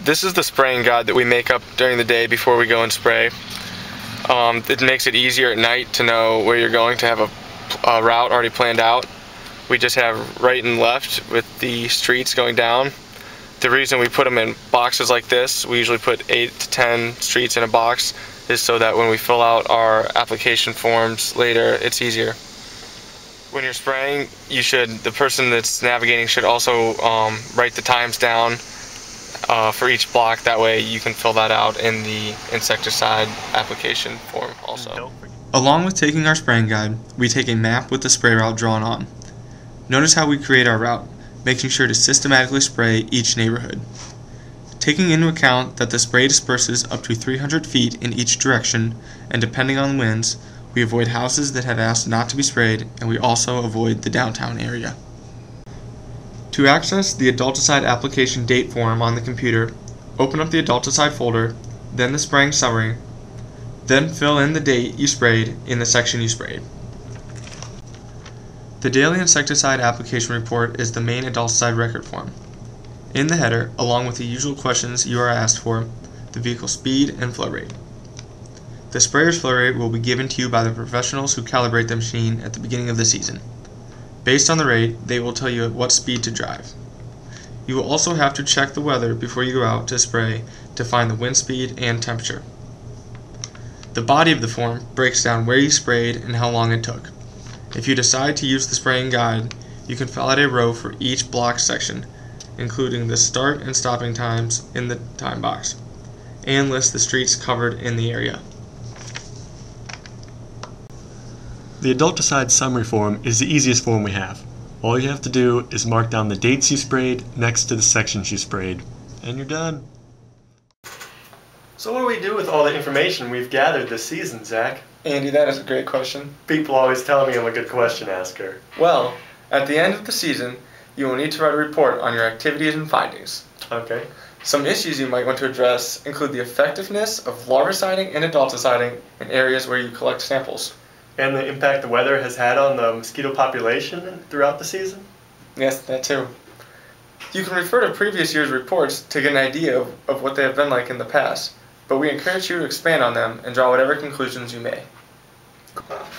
This is the spraying guide that we make up during the day before we go and spray. It makes it easier at night to know where you're going, to have a route already planned out. We just have right and left with the streets going down. The reason we put them in boxes like this, we usually put 8 to 10 streets in a box, is so that when we fill out our application forms later, it's easier. When you're spraying, the person that's navigating should also write the times down for each block. That way you can fill that out in the insecticide application form also. Along with taking our spraying guide, we take a map with the spray route drawn on. Notice how we create our route, making sure to systematically spray each neighborhood. Taking into account that the spray disperses up to 300 feet in each direction, and depending on winds, we avoid houses that have asked not to be sprayed, and we also avoid the downtown area. To access the Adulticide application date form on the computer, open up the Adulticide folder, then the spraying summary, then fill in the date you sprayed in the section you sprayed. The daily insecticide application report is the main Adulticide record form. In the header, along with the usual questions you are asked for, the vehicle speed and flow rate. The sprayer's flow rate will be given to you by the professionals who calibrate the machine at the beginning of the season. Based on the rate, they will tell you at what speed to drive. You will also have to check the weather before you go out to spray to find the wind speed and temperature. The body of the form breaks down where you sprayed and how long it took. If you decide to use the spraying guide, you can fill out a row for each block section, including the start and stopping times in the time box, and list the streets covered in the area. The Adulticide summary form is the easiest form we have. All you have to do is mark down the dates you sprayed next to the sections you sprayed, and you're done. So what do we do with all the information we've gathered this season, Zach? Andy, that is a great question. People always tell me I'm a good question asker. Well, at the end of the season, you will need to write a report on your activities and findings. Okay. Some issues you might want to address include the effectiveness of larviciding and adulticiding in areas where you collect samples. And the impact the weather has had on the mosquito population throughout the season? Yes, that too. You can refer to previous year's reports to get an idea of what they have been like in the past, but we encourage you to expand on them and draw whatever conclusions you may.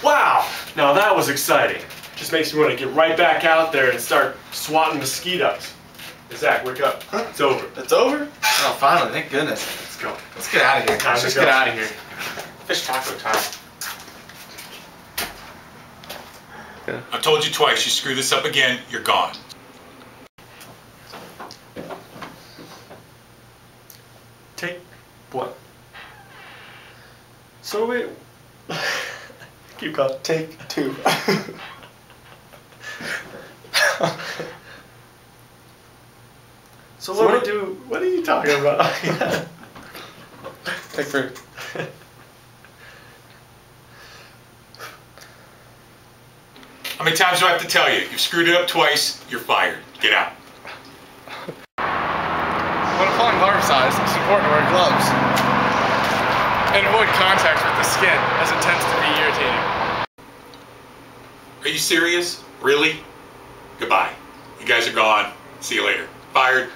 Wow! Now that was exciting. Just makes me want to get right back out there and start swatting mosquitoes. Hey, Zach, wake up. Huh? It's over. It's over? Oh, finally, thank goodness. Let's go. Let's get out of here. Let's just get out of here. Fish taco time. Yeah. I've told you twice, you screw this up again, you're gone. Take what? So wait. Keep going. Take 2. So what are you talking about? Take 3. How many times do I have to tell you? You've screwed it up twice, you're fired. Get out. When applying larvicides, it's important to wear gloves and avoid contact with the skin, as it tends to be irritating. Are you serious? Really? Goodbye. You guys are gone. See you later. Fired.